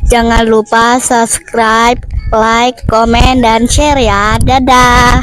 Jangan lupa subscribe, like, komen, dan share ya. Dadah.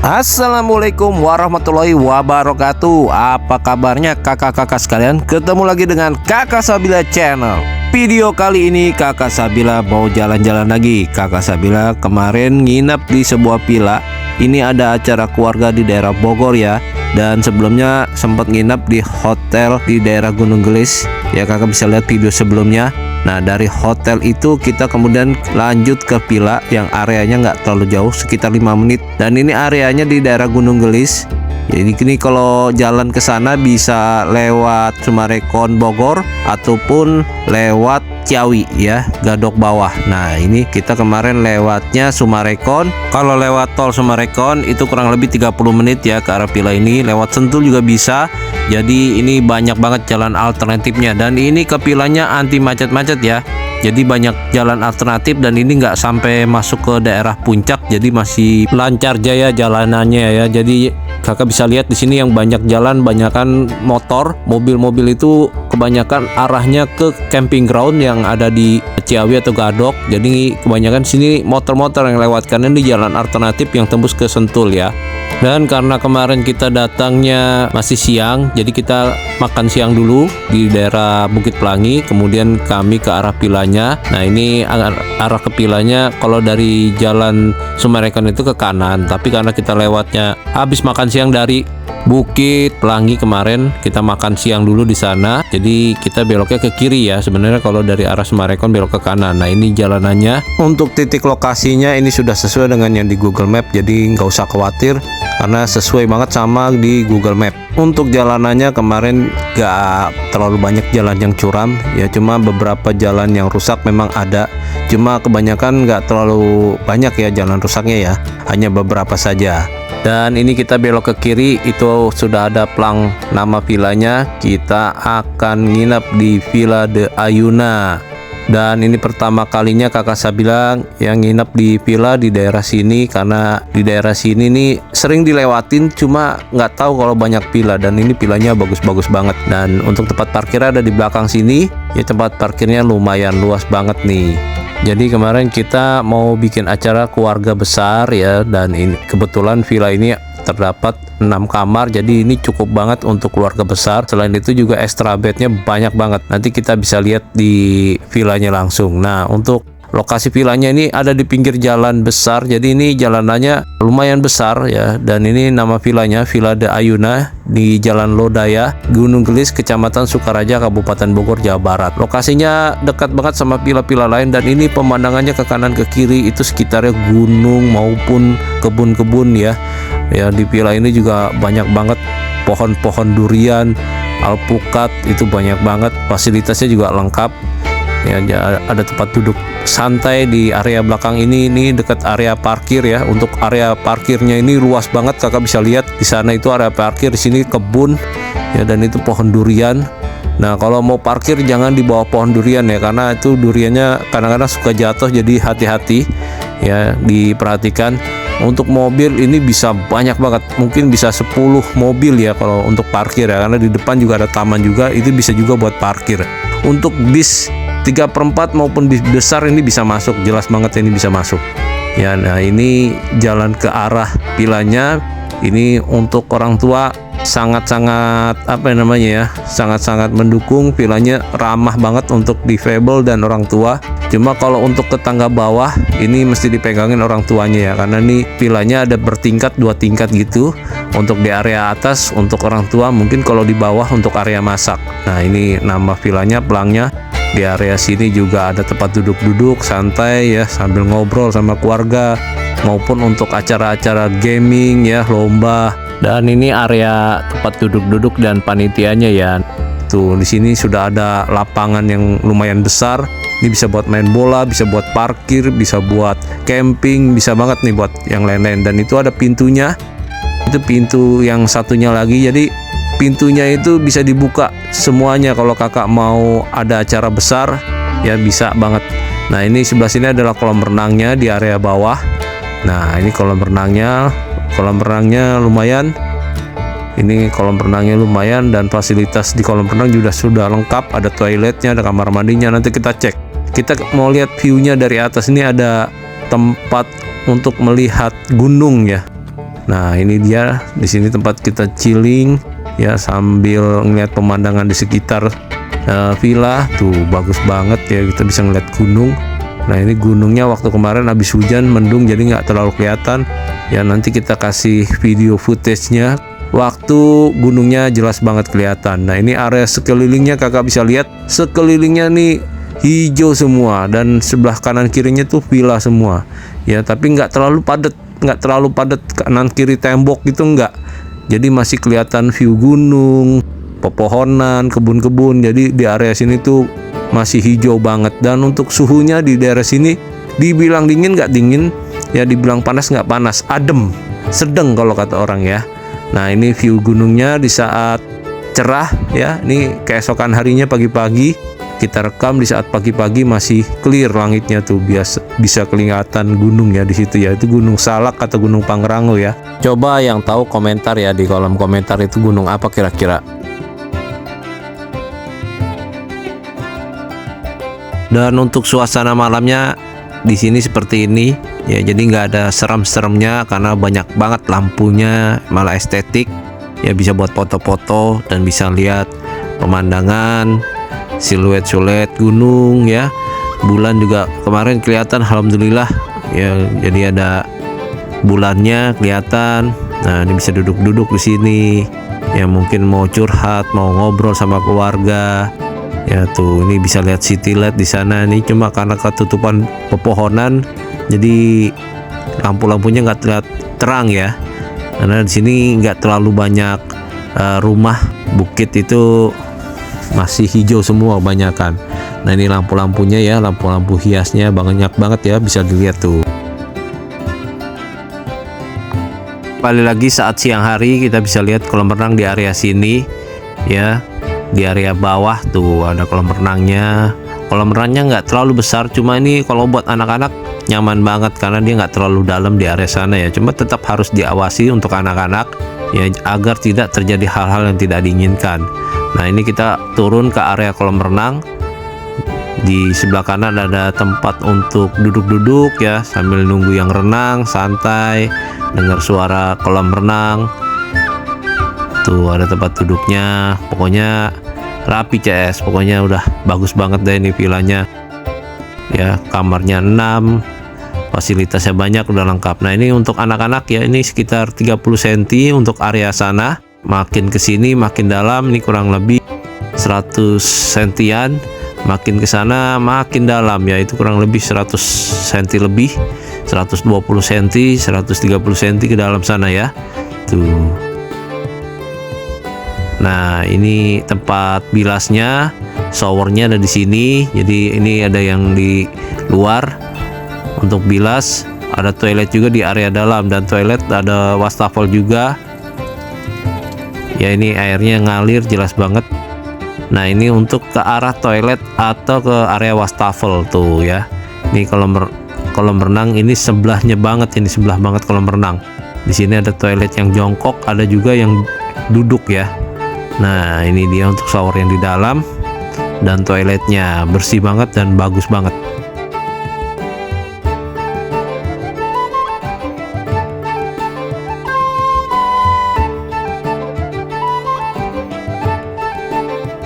Assalamualaikum warahmatullahi wabarakatuh. Apa kabarnya kakak-kakak sekalian? Ketemu lagi dengan Kakak Sabila Channel. Video kali ini Kakak Sabila mau jalan-jalan lagi. Kakak Sabila kemarin nginap di sebuah villa. Ini ada acara keluarga di daerah Bogor ya. Dan sebelumnya sempat nginap di hotel di daerah Gunung Gelis. Ya, kakak bisa lihat video sebelumnya. Nah, dari hotel itu kita kemudian lanjut ke villa yang areanya nggak terlalu jauh, sekitar 5 menit. Dan ini areanya di daerah Gunung Gelis. Jadi ini kalau jalan ke sana bisa lewat Sumarekon Bogor ataupun lewat Ciawi ya, Gadok bawah. Nah, ini kita kemarin lewatnya Sumarekon. Kalau lewat tol Sumarekon itu kurang lebih 30 menit ya ke arah villa ini. Lewat Sentul juga bisa. Jadi ini banyak banget jalan alternatifnya, dan ini ke villanya anti macet-macet ya. Jadi banyak jalan alternatif dan ini nggak sampai masuk ke daerah puncak, jadi masih lancar jaya jalanannya ya. Jadi kakak bisa lihat di sini yang banyak jalan, banyakan motor, mobil-mobil itu kebanyakan arahnya ke camping ground yang ada di Ciawi atau Gadok. Jadi kebanyakan sini motor-motor yang lewat, karena ini jalan alternatif yang tembus ke Sentul ya. Dan karena kemarin kita datangnya masih siang, jadi kita makan siang dulu di daerah Bukit Pelangi, kemudian kami ke arah villanya. Nah, ini arah ke villanya kalau dari jalan Sumarekon itu ke kanan, tapi karena kita lewatnya habis makan siang dari Bukit Pelangi kemarin, kita makan siang dulu di sana, jadi kita beloknya ke kiri ya. Sebenarnya kalau dari arah Sumarekon belok ke kanan. Nah, ini jalanannya. Untuk titik lokasinya ini sudah sesuai dengan yang di Google Map, jadi nggak usah khawatir karena sesuai banget sama di Google Map. Untuk jalanannya kemarin gak terlalu banyak jalan yang curam ya, cuma beberapa jalan yang rusak memang ada, cuma kebanyakan gak terlalu banyak ya jalan rusaknya ya, hanya beberapa saja. Dan ini kita belok ke kiri, itu sudah ada plang nama villanya. Kita akan nginap di Villa de Ayuna. Dan ini pertama kalinya kakak Sabila yang nginep di villa di daerah sini, karena di daerah sini nih sering dilewatin, cuma nggak tahu kalau banyak villa. Dan ini villanya bagus-bagus banget. Dan untuk tempat parkir ada di belakang sini ya, tempat parkirnya lumayan luas banget nih. Jadi kemarin kita mau bikin acara keluarga besar ya, dan ini kebetulan villa ini terdapat 6 kamar, jadi ini cukup banget untuk keluarga besar. Selain itu juga extra bednya banyak banget, nanti kita bisa lihat di villanya langsung. Nah, untuk lokasi villanya ini ada di pinggir jalan besar, jadi ini jalanannya lumayan besar ya. Dan ini nama villanya Villa de Ayuna di Jalan Lodaya, Gunung Gelis, Kecamatan Sukaraja, Kabupaten Bogor, Jawa Barat. Lokasinya dekat banget sama villa-villa lain, dan ini pemandangannya ke kanan ke kiri itu sekitarnya gunung maupun kebun-kebun ya. Ya, di villa ini juga banyak banget pohon-pohon durian, alpukat, itu banyak banget. Fasilitasnya juga lengkap. Ya, ada tempat duduk santai di area belakang ini dekat area parkir ya. Untuk area parkirnya ini luas banget, kakak bisa lihat di sana itu area parkir, di sini kebun ya, dan itu pohon durian. Nah, kalau mau parkir jangan di bawah pohon durian ya, karena itu duriannya kadang-kadang suka jatuh, jadi hati-hati ya, diperhatikan. Untuk mobil ini bisa banyak banget, mungkin bisa 10 mobil ya kalau untuk parkir ya, karena di depan juga ada taman juga, itu bisa juga buat parkir. Untuk bis 3/4 maupun bis besar ini bisa masuk, jelas banget ini bisa masuk ya. Nah, ini jalan ke arah vilanya, ini untuk orang tua sangat-sangat sangat-sangat mendukung. Vilanya ramah banget untuk difabel dan orang tua. Cuma kalau untuk ke tangga bawah ini mesti dipegangin orang tuanya ya, karena nih vilanya ada bertingkat, 2 tingkat gitu. Untuk di area atas untuk orang tua, mungkin kalau di bawah untuk area masak. Nah, ini nama vilanya, pelangnya. Di area sini juga ada tempat duduk-duduk santai ya, sambil ngobrol sama keluarga, maupun untuk acara-acara gaming ya, lomba. Dan ini area tempat duduk-duduk dan panitianya ya. Tuh, di sini sudah ada lapangan yang lumayan besar. Ini bisa buat main bola, bisa buat parkir, bisa buat camping, bisa banget nih buat yang lain-lain. Dan itu ada pintunya. Itu pintu yang satunya lagi. Jadi pintunya itu bisa dibuka semuanya kalau kakak mau ada acara besar ya, bisa banget. Nah, ini sebelah sini adalah kolam renangnya di area bawah. Nah, ini kolam renangnya lumayan. Ini kolam renangnya lumayan, dan fasilitas di kolam renang juga sudah lengkap, ada toiletnya, ada kamar mandinya. Nanti kita cek. Kita mau lihat view-nya dari atas. Ini ada tempat untuk melihat gunung ya. Nah, ini dia, di sini tempat kita chilling ya, sambil ngeliat pemandangan di sekitar villa. Tuh, bagus banget ya, kita bisa ngeliat gunung. Nah, ini gunungnya waktu kemarin habis hujan mendung, jadi nggak terlalu kelihatan ya. Nanti kita kasih video footage-nya waktu gunungnya jelas banget kelihatan. Nah, ini area sekelilingnya kakak bisa lihat, sekelilingnya nih hijau semua, dan sebelah kanan kirinya tuh villa semua ya. Tapi nggak terlalu padat kanan kiri tembok gitu, nggak. Jadi masih kelihatan view gunung, pepohonan, kebun-kebun. Jadi di area sini tuh masih hijau banget. Dan untuk suhunya di daerah sini dibilang dingin nggak dingin ya, dibilang panas nggak panas, adem, sedang kalau kata orang ya. Nah, ini view gunungnya di saat cerah ya. Ini keesokan harinya pagi-pagi kita rekam, di saat pagi-pagi masih clear langitnya tuh, bisa kelihatan gunung ya di situ ya. Itu Gunung Salak atau Gunung Pangrango ya. Coba yang tahu komentar ya di kolom komentar, itu gunung apa kira-kira. Dan untuk suasana malamnya di sini seperti ini ya, jadi nggak ada serem-seremnya karena banyak banget lampunya, malah estetik ya, bisa buat foto-foto dan bisa lihat pemandangan, siluet-siluet gunung ya. Bulan juga kemarin kelihatan, alhamdulillah ya, jadi ada bulannya kelihatan. Nah, ini bisa duduk-duduk di sini ya, mungkin mau curhat, mau ngobrol sama keluarga ya. Tuh, ini bisa lihat city light di sana nih, cuma karena ketutupan pepohonan jadi lampu-lampunya nggak terlihat terang ya, karena di sini nggak terlalu banyak rumah, bukit itu masih hijau semua kebanyakan. Nah, ini lampu-lampunya ya, lampu-lampu hiasnya banyak banget ya, bisa dilihat tuh. Kembali lagi saat siang hari kita bisa lihat kolam renang di area sini ya. Di area bawah tuh ada kolam renangnya. Kolam renangnya nggak terlalu besar, cuma ini kalau buat anak-anak nyaman banget karena dia nggak terlalu dalam di area sana ya. Cuma tetap harus diawasi untuk anak-anak ya, agar tidak terjadi hal-hal yang tidak diinginkan. Nah, ini kita turun ke area kolam renang. Di sebelah kanan ada tempat untuk duduk-duduk ya, sambil nunggu yang renang, santai, dengar suara kolam renang. Tuh, ada tempat duduknya, pokoknya rapi CS, pokoknya udah bagus banget deh ini villanya ya. Kamarnya 6, fasilitasnya banyak, udah lengkap. Nah, ini untuk anak-anak ya, ini sekitar 30 cm untuk area sana. Makin kesini makin dalam, ini kurang lebih 100 sentian. Makin ke sana makin dalam ya, itu kurang lebih 100 cm lebih, 120 cm, 130 cm ke dalam sana ya. Tuh. Nah, ini tempat bilasnya. showernya ada di sini. Jadi ini ada yang di luar untuk bilas, ada toilet juga di area dalam, dan toilet ada wastafel juga. Ya ini airnya ngalir jelas banget. Nah ini untuk ke arah toilet atau ke area wastafel tuh ya. Ini kolam renang ini sebelahnya banget, ini sebelah banget kolam renang. Di sini ada toilet yang jongkok, ada juga yang duduk ya. Nah ini dia untuk shower yang di dalam, dan toiletnya bersih banget dan bagus banget.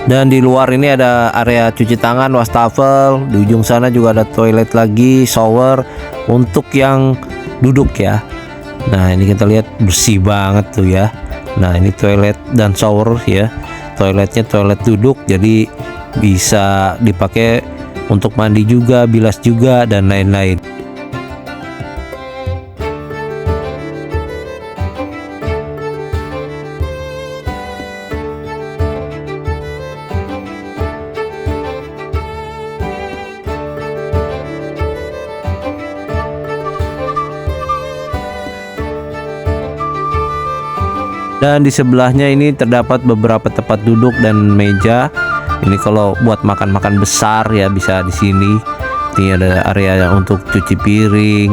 Dan di luar ini ada area cuci tangan, wastafel. Di ujung sana juga ada toilet lagi, shower untuk yang duduk ya. Nah ini kita lihat bersih banget tuh ya. Nah ini toilet dan shower ya. Toiletnya toilet duduk, jadi bisa dipakai untuk mandi juga, bilas juga, dan lain-lain. Dan di sebelahnya ini terdapat beberapa tempat duduk dan meja. Ini kalau buat makan-makan besar ya bisa di sini. Ini ada area untuk cuci piring,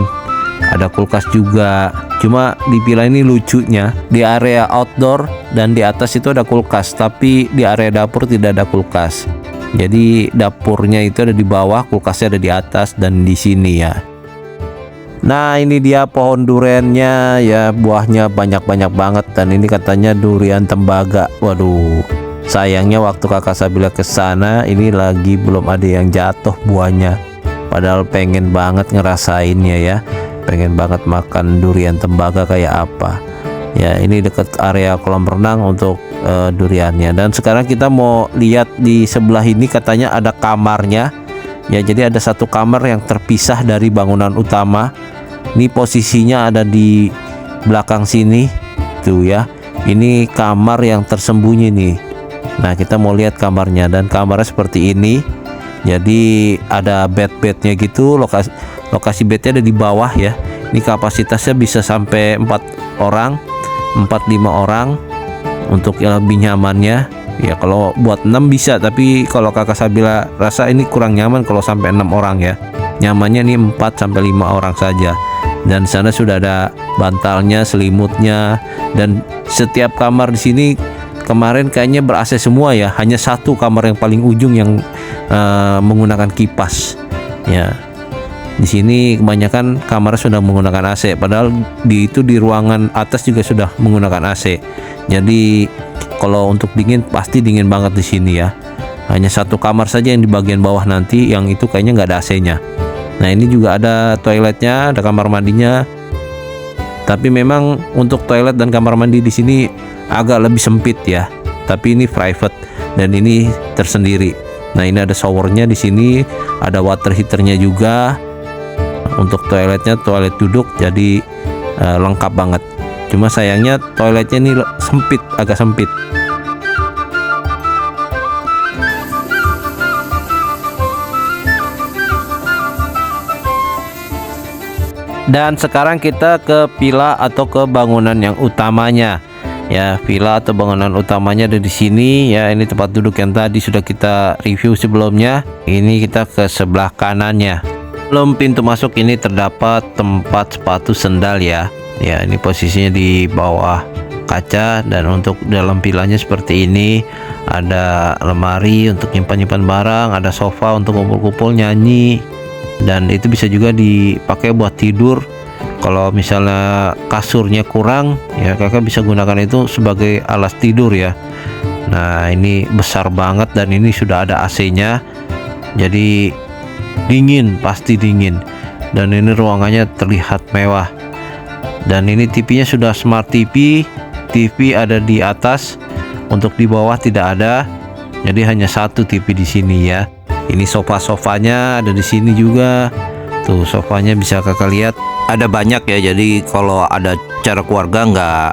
ada kulkas juga. Cuma di villa ini lucunya di area outdoor dan di atas itu ada kulkas, tapi di area dapur tidak ada kulkas. Jadi dapurnya itu ada di bawah, kulkasnya ada di atas dan di sini ya. Nah ini dia pohon duriannya ya, buahnya banyak-banyak banget, dan ini katanya durian tembaga. Waduh, sayangnya waktu kakak Sabila ke sana ini lagi belum ada yang jatuh buahnya. Padahal pengen banget ngerasainnya ya, pengen banget makan durian tembaga kayak apa. Ya ini dekat area kolam renang untuk duriannya. Dan sekarang kita mau lihat di sebelah ini, katanya ada kamarnya. Ya jadi ada satu kamar yang terpisah dari bangunan utama. Ini posisinya ada di belakang sini tuh ya. Ini kamar yang tersembunyi nih. Nah kita mau lihat kamarnya, dan kamarnya seperti ini. Jadi ada bed-bednya gitu. Lokasi bednya ada di bawah ya. Ini kapasitasnya bisa sampai 4 orang, 4-5 orang untuk yang lebih nyamannya. Ya kalau buat 6 bisa, tapi kalau kakak Sabila rasa ini kurang nyaman kalau sampai 6 orang ya. Nyamannya nih 4-5 orang saja. Dan sana sudah ada bantalnya, selimutnya, dan setiap kamar di sini kemarin kayaknya ber-AC semua ya. Hanya satu kamar yang paling ujung yang menggunakan kipas. Ya. Di sini kebanyakan kamar sudah menggunakan AC, padahal di ruangan atas juga sudah menggunakan AC. Jadi kalau untuk dingin pasti dingin banget di sini ya. Hanya satu kamar saja yang di bagian bawah nanti, yang itu kayaknya nggak ada AC-nya. Nah ini juga ada toiletnya, ada kamar mandinya. Tapi memang untuk toilet dan kamar mandi di sini agak lebih sempit ya. Tapi ini private dan ini tersendiri. Nah ini ada showernya di sini, ada water heaternya juga. Untuk toiletnya toilet duduk, jadi lengkap banget. Cuma sayangnya toiletnya ini sempit, agak sempit. Dan sekarang kita ke villa atau ke bangunan yang utamanya. Ya, villa atau bangunan utamanya ada di sini ya. Ini tempat duduk yang tadi sudah kita review sebelumnya. Ini kita ke sebelah kanannya. Belum pintu masuk ini terdapat tempat sepatu sendal ya. Ya, ini posisinya di bawah kaca, dan untuk dalam villanya seperti ini. Ada lemari untuk nyimpan-nyimpan barang, ada sofa untuk kumpul-kumpul nyanyi. Dan itu bisa juga dipakai buat tidur. Kalau misalnya kasurnya kurang ya, kakak bisa gunakan itu sebagai alas tidur ya. Nah ini besar banget, dan ini sudah ada AC-nya, jadi dingin, pasti dingin. Dan ini ruangannya terlihat mewah. Dan ini TV-nya sudah smart TV. TV ada di atas, untuk di bawah tidak ada. Jadi hanya satu TV di sini ya. Ini sofanya ada di sini juga. Tuh sofanya bisa kakak lihat, ada banyak ya. Jadi kalau ada acara keluarga nggak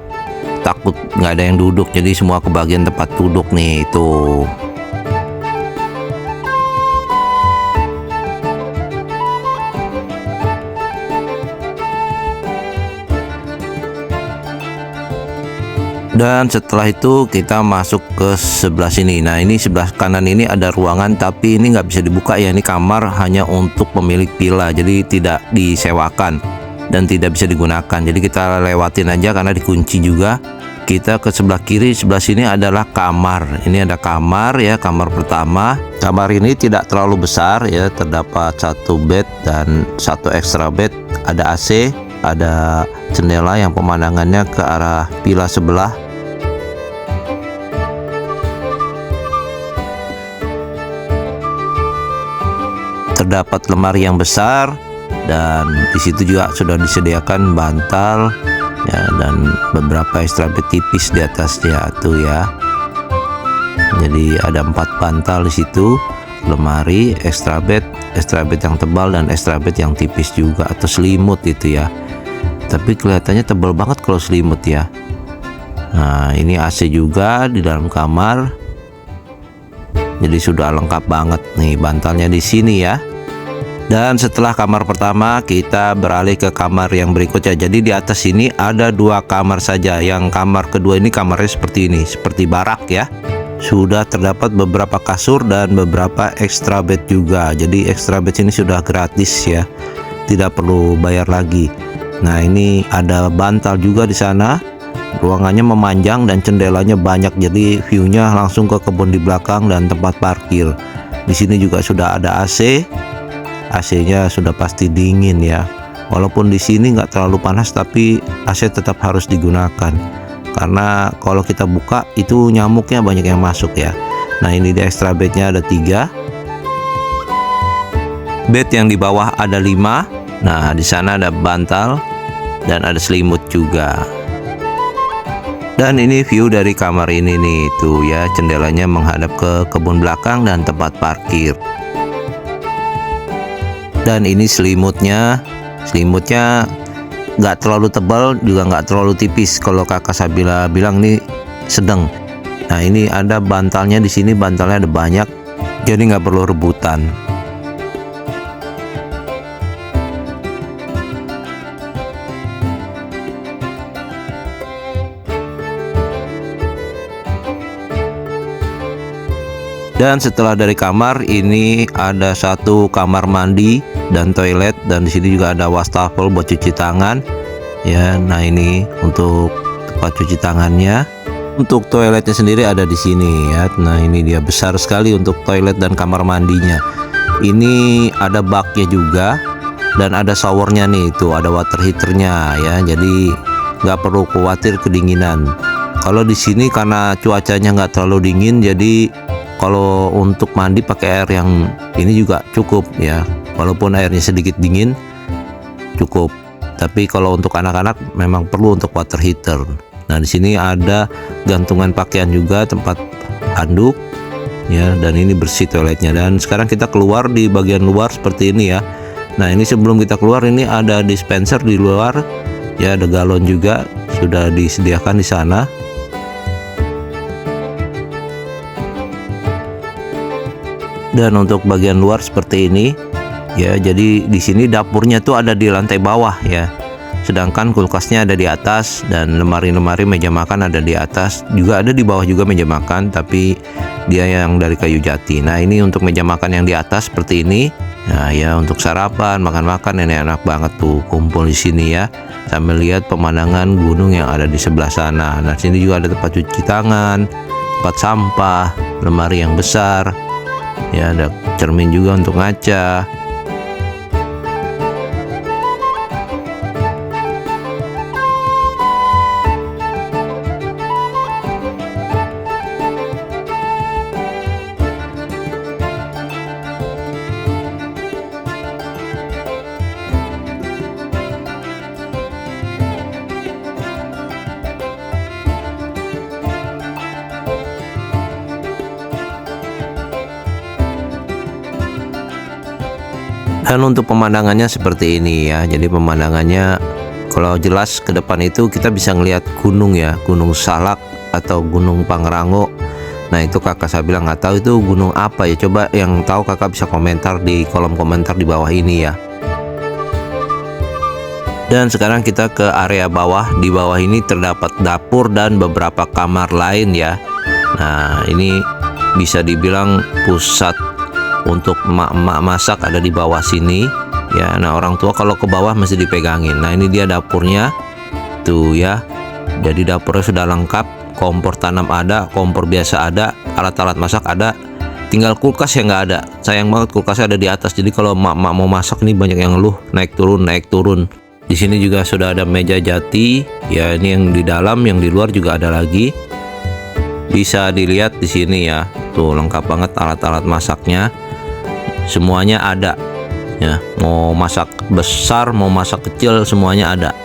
takut nggak ada yang duduk. Jadi semua kebagian tempat duduk nih itu. Dan setelah itu kita masuk ke sebelah sini. Nah, ini sebelah kanan ini ada ruangan, tapi ini nggak bisa dibuka ya. Ini kamar hanya untuk pemilik villa, jadi tidak disewakan dan tidak bisa digunakan. Jadi kita lewatin aja karena dikunci juga. Kita ke sebelah kiri, sebelah sini adalah kamar. Ini ada kamar ya, kamar pertama. Kamar ini tidak terlalu besar ya, terdapat satu bed dan satu extra bed. Ada AC, ada jendela yang pemandangannya ke arah villa sebelah. Terdapat lemari yang besar dan di situ juga sudah disediakan bantal ya, dan beberapa extra bed tipis di atasnya tuh ya. Jadi ada 4 bantal di situ, lemari, extra bed yang tebal dan extra bed yang tipis juga, atau selimut itu ya. Tapi kelihatannya tebal banget kalau selimut ya. Nah, ini AC juga di dalam kamar. Jadi sudah lengkap banget nih bantalnya di sini ya. Dan setelah kamar pertama kita beralih ke kamar yang berikutnya. Jadi di atas ini ada 2 kamar saja. Yang kamar kedua ini kamarnya seperti ini, seperti barak ya. Sudah terdapat beberapa kasur dan beberapa extra bed juga. Jadi extra bed ini sudah gratis ya, tidak perlu bayar lagi. Nah, ini ada bantal juga di sana. Ruangannya memanjang dan jendelanya banyak, jadi view-nya langsung ke kebun di belakang dan tempat parkir. Di sini juga sudah ada AC. AC-nya sudah pasti dingin ya. Walaupun di sini nggak terlalu panas, tapi AC tetap harus digunakan karena kalau kita buka itu nyamuknya banyak yang masuk ya. Nah, ini di extra bednya ada 3. Bed yang di bawah ada 5. Nah, di sana ada bantal dan ada selimut juga. Dan ini view dari kamar ini nih tuh ya, jendelanya menghadap ke kebun belakang dan tempat parkir. Dan ini selimutnya nggak terlalu tebal juga nggak terlalu tipis. Kalau kakak Sabila bilang ini sedang. Nah, ini ada bantalnya di sini, bantalnya ada banyak, jadi nggak perlu rebutan. Dan setelah dari kamar ini ada 1 kamar mandi dan toilet, dan di sini juga ada wastafel buat cuci tangan ya. Nah, ini untuk tempat cuci tangannya. Untuk toiletnya sendiri ada di sini ya. Nah, ini dia besar sekali untuk toilet dan kamar mandinya. Ini ada baknya juga dan ada showernya nih, itu ada water heaternya ya. Jadi nggak perlu khawatir kedinginan. Kalau di sini karena cuacanya nggak terlalu dingin, jadi kalau untuk mandi pakai air yang ini juga cukup ya. Walaupun airnya sedikit dingin cukup. Tapi kalau untuk anak-anak memang perlu untuk water heater. Nah, di sini ada gantungan pakaian juga, tempat handuk ya, dan ini bersih toiletnya. Dan sekarang kita keluar di bagian luar seperti ini ya. Nah, ini sebelum kita keluar ini ada dispenser di luar ya, ada galon juga sudah disediakan di sana. Dan untuk bagian luar seperti ini ya, jadi di sini dapurnya tuh ada di lantai bawah ya, sedangkan kulkasnya ada di atas dan lemari-lemari meja makan ada di atas, juga ada di bawah juga meja makan, tapi dia yang dari kayu jati. Nah, ini untuk meja makan yang di atas seperti ini. Nah ya, untuk sarapan, makan-makan ini enak banget tuh kumpul di sini ya, sambil lihat pemandangan gunung yang ada di sebelah sana. Nah, sini juga ada tempat cuci tangan, tempat sampah, lemari yang besar. Ya, ada cermin juga untuk ngaca. Dan untuk pemandangannya seperti ini ya. Jadi pemandangannya kalau jelas ke depan itu kita bisa ngelihat gunung ya, Gunung Salak atau Gunung Pangrango. Nah, itu kakak saya bilang nggak tahu itu gunung apa ya. Coba yang tahu kakak bisa komentar di kolom komentar di bawah ini ya. Dan sekarang kita ke area bawah. Di bawah ini terdapat dapur dan beberapa kamar lain ya. Nah, ini bisa dibilang pusat untuk emak-emak masak ada di bawah sini ya. Nah, orang tua kalau ke bawah masih dipegangin. Nah, ini dia dapurnya tuh ya. Jadi dapurnya sudah lengkap, kompor tanam ada, kompor biasa ada, alat-alat masak ada. Tinggal kulkas yang nggak ada. Sayang banget kulkasnya ada di atas. Jadi kalau emak-emak mau masak nih banyak yang ngeluh naik turun. Di sini juga sudah ada meja jati ya. Ini yang di dalam, yang di luar juga ada lagi. Bisa dilihat di sini ya. Tuh lengkap banget alat-alat masaknya. Semuanya ada ya. Mau masak besar, mau masak kecil, semuanya ada.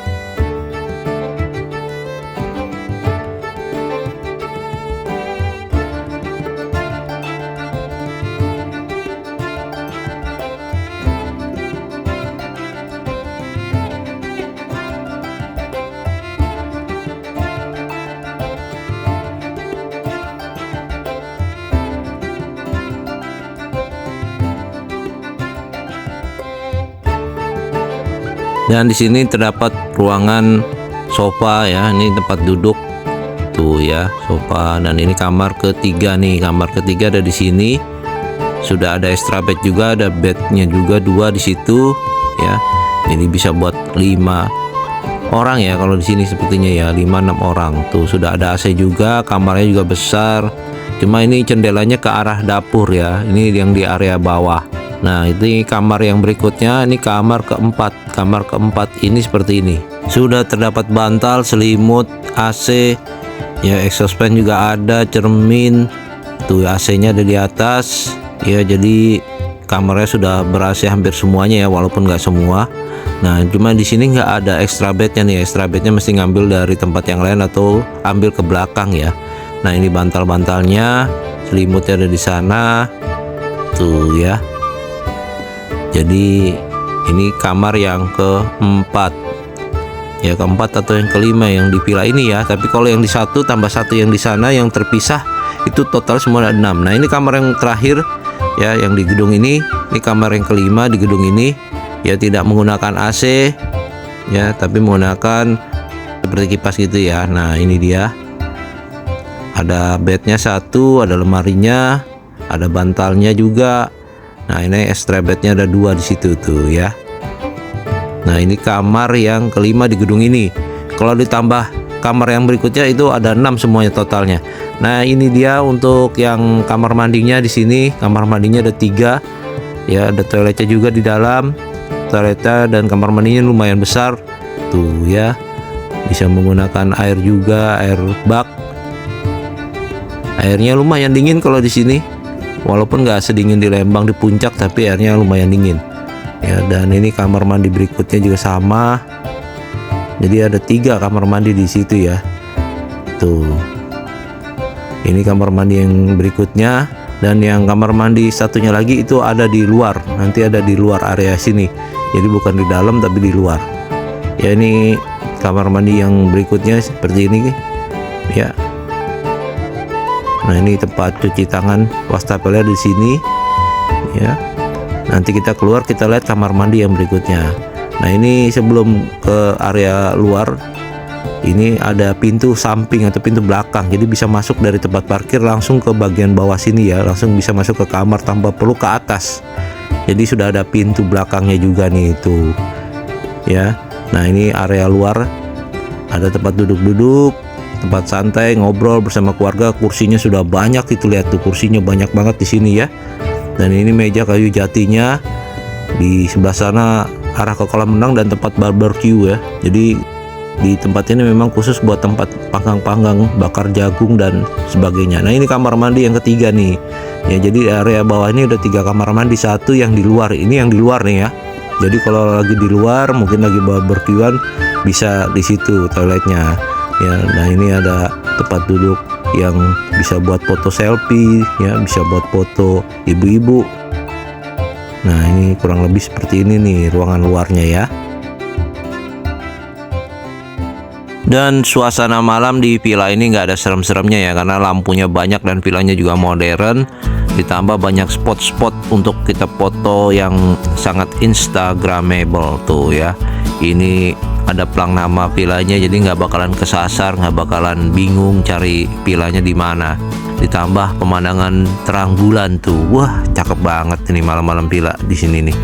Dan di sini terdapat ruangan sofa ya, ini tempat duduk tuh ya, sofa. Dan ini kamar ketiga nih, kamar ketiga ada di sini. Sudah ada extra bed juga, ada bednya juga 2 di situ ya. Jadi bisa buat 5 orang ya kalau di sini sepertinya ya, 5-6 orang. Tuh sudah ada AC juga, kamarnya juga besar. Cuma ini jendelanya ke arah dapur ya. Ini yang di area bawah. Nah, ini kamar yang berikutnya, ini kamar keempat. Kamar keempat ini seperti ini. Sudah terdapat bantal, selimut, AC, ya exhaust fan juga ada, cermin. Tuh AC-nya ada di atas. Ya, jadi kamarnya sudah ber-AC hampir semuanya ya, walaupun nggak semua. Nah, cuma di sini nggak ada extra bednya nih. Extra bednya mesti ngambil dari tempat yang lain atau ambil ke belakang ya. Nah, ini bantal-bantalnya, selimutnya ada di sana. Tuh ya. Jadi ini kamar yang keempat ya, keempat atau yang kelima yang di villa ini ya. Tapi kalau yang di satu tambah satu yang di sana yang terpisah itu total semua ada 6. Nah, ini kamar yang terakhir ya, yang di gedung ini kamar yang kelima di gedung ini ya. Tidak menggunakan AC ya, tapi menggunakan seperti kipas gitu ya. Nah, ini dia, ada bednya 1, ada lemarinya, ada bantalnya juga. Nah, ini extra bednya ada 2 di situ tuh ya. Nah, ini kamar yang kelima di gedung ini. Kalau ditambah kamar yang berikutnya itu ada 6 semuanya totalnya. Nah, ini dia untuk yang kamar mandinya di sini. Kamar mandinya ada 3 ya, ada toiletnya juga di dalam. Toiletnya dan kamar mandinya lumayan besar tuh ya. Bisa menggunakan air juga, air bak. Airnya lumayan dingin kalau di sini. Walaupun nggak sedingin di Lembang di puncak, tapi airnya lumayan dingin ya. Dan ini kamar mandi berikutnya juga sama. Jadi ada 3 kamar mandi di situ ya. Tuh, ini kamar mandi yang berikutnya. Dan yang kamar mandi satunya lagi itu ada di luar. Nanti ada di luar area sini. Jadi bukan di dalam tapi di luar ya. Ini kamar mandi yang berikutnya seperti ini ya. Nah, ini tempat cuci tangan, wastafelnya di sini ya. Nanti kita keluar, kita lihat kamar mandi yang berikutnya. Nah, ini sebelum ke area luar, ini ada pintu samping atau pintu belakang. Jadi bisa masuk dari tempat parkir langsung ke bagian bawah sini ya. Langsung bisa masuk ke kamar tanpa perlu ke atas. Jadi sudah ada pintu belakangnya juga nih itu ya. Nah, ini area luar, ada tempat duduk-duduk, tempat santai ngobrol bersama keluarga. Kursinya sudah banyak, itu lihat tuh, kursinya banyak banget di sini ya. Dan ini meja kayu jatinya. Di sebelah sana arah ke kolam renang dan tempat barbecue ya. Jadi di tempat ini memang khusus buat tempat panggang-panggang, bakar jagung dan sebagainya. Nah, ini kamar mandi yang ketiga nih ya. Jadi area bawah ini udah 3 kamar mandi, 1 yang di luar. Ini yang di luar nih ya. Jadi kalau lagi di luar, mungkin lagi barbekyuan, bisa di situ toiletnya ya. Nah, ini ada tempat duduk yang bisa buat foto selfie ya, bisa buat foto ibu-ibu. Nah, ini kurang lebih seperti ini nih ruangan luarnya ya. Dan suasana malam di villa ini nggak ada serem-seremnya ya, karena lampunya banyak dan villanya juga modern. Ditambah banyak spot-spot untuk kita foto yang sangat instagramable tuh ya. Ini ada plang nama villanya, jadi nggak bakalan kesasar, nggak bakalan bingung cari villanya di mana. Ditambah pemandangan terang bulan tuh, wah cakep banget ini malam-malam villa di sini nih.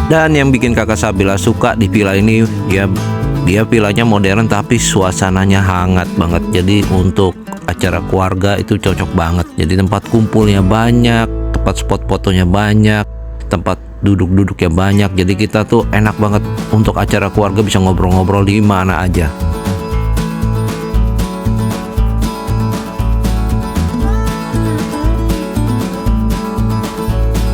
Dan yang bikin kakak Sabila suka di villa ini ya, dia villanya modern tapi suasananya hangat banget. Jadi untuk acara keluarga itu cocok banget. Jadi tempat kumpulnya banyak, tempat spot fotonya banyak, tempat duduk-duduknya banyak. Jadi kita tuh enak banget untuk acara keluarga, bisa ngobrol-ngobrol di mana aja.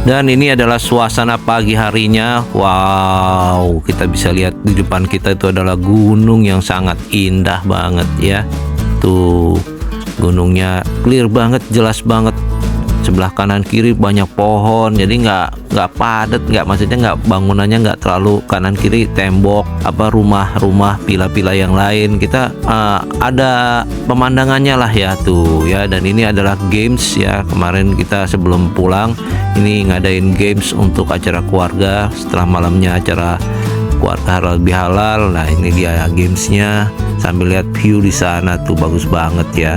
Dan ini adalah suasana pagi harinya. Wow, kita bisa lihat di depan kita itu adalah gunung yang sangat indah banget ya. Tuh, gunungnya clear banget, jelas banget. Sebelah kanan kiri banyak pohon, jadi nggak padat, maksudnya bangunannya nggak terlalu kanan kiri tembok apa rumah-rumah villa-villa yang lain. Kita ada pemandangannya lah ya tuh ya. Dan ini adalah games ya, kemarin kita sebelum pulang ini ngadain games untuk acara keluarga setelah malamnya acara keluarga halal bihalal. Nah ini dia gamesnya, sambil lihat view di sana tuh bagus banget ya.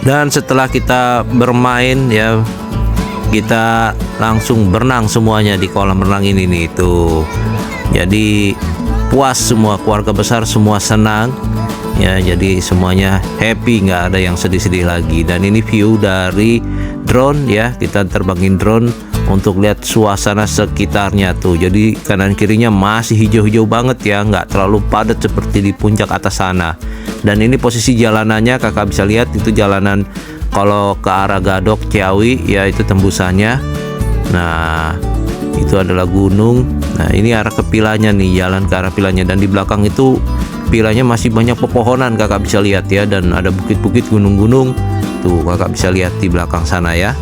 Dan setelah kita bermain ya, kita langsung berenang semuanya di kolam renang ini nih tuh. Jadi puas semua, keluarga besar semua senang ya, jadi semuanya happy, nggak ada yang sedih-sedih lagi. Dan ini view dari drone ya, kita terbangin drone untuk lihat suasana sekitarnya tuh. Jadi kanan kirinya masih hijau-hijau banget ya, nggak terlalu padat seperti di puncak atas sana. Dan ini posisi jalanannya kakak bisa lihat, itu jalanan kalau ke arah Gadok Ciawi ya, itu tembusannya. Nah itu adalah gunung. Nah ini arah ke pilanya nih, jalan ke arah pilanya. Dan di belakang itu pilanya masih banyak pepohonan kakak bisa lihat ya, dan ada bukit-bukit, gunung-gunung tuh kakak bisa lihat di belakang sana ya.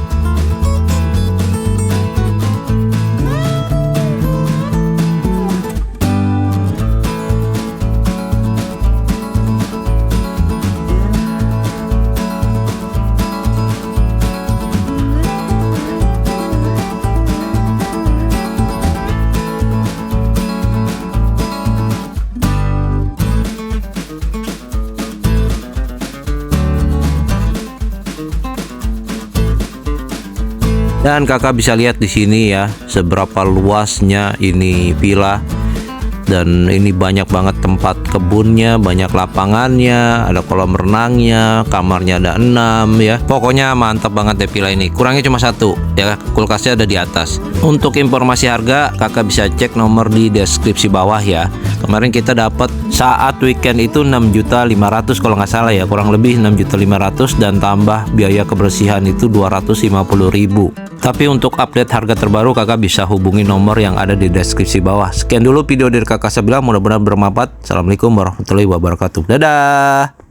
Dan kakak bisa lihat di sini ya, seberapa luasnya ini villa. Dan ini banyak banget tempat kebunnya, banyak lapangannya, ada kolam renangnya, kamarnya ada 6 ya. Pokoknya mantap banget deh villa ini. Kurangnya cuma satu ya, kulkasnya ada di atas. Untuk informasi harga kakak bisa cek nomor di deskripsi bawah ya. Kemarin kita dapat saat weekend itu 6.500.000 kalau nggak salah ya, kurang lebih 6.500.000 dan tambah biaya kebersihan itu 250.000. Tapi untuk update harga terbaru kakak bisa hubungi nomor yang ada di deskripsi bawah. Sekian dulu video dari kakak Sabila, mudah-mudahan bermanfaat. Assalamualaikum warahmatullahi wabarakatuh. Dadah.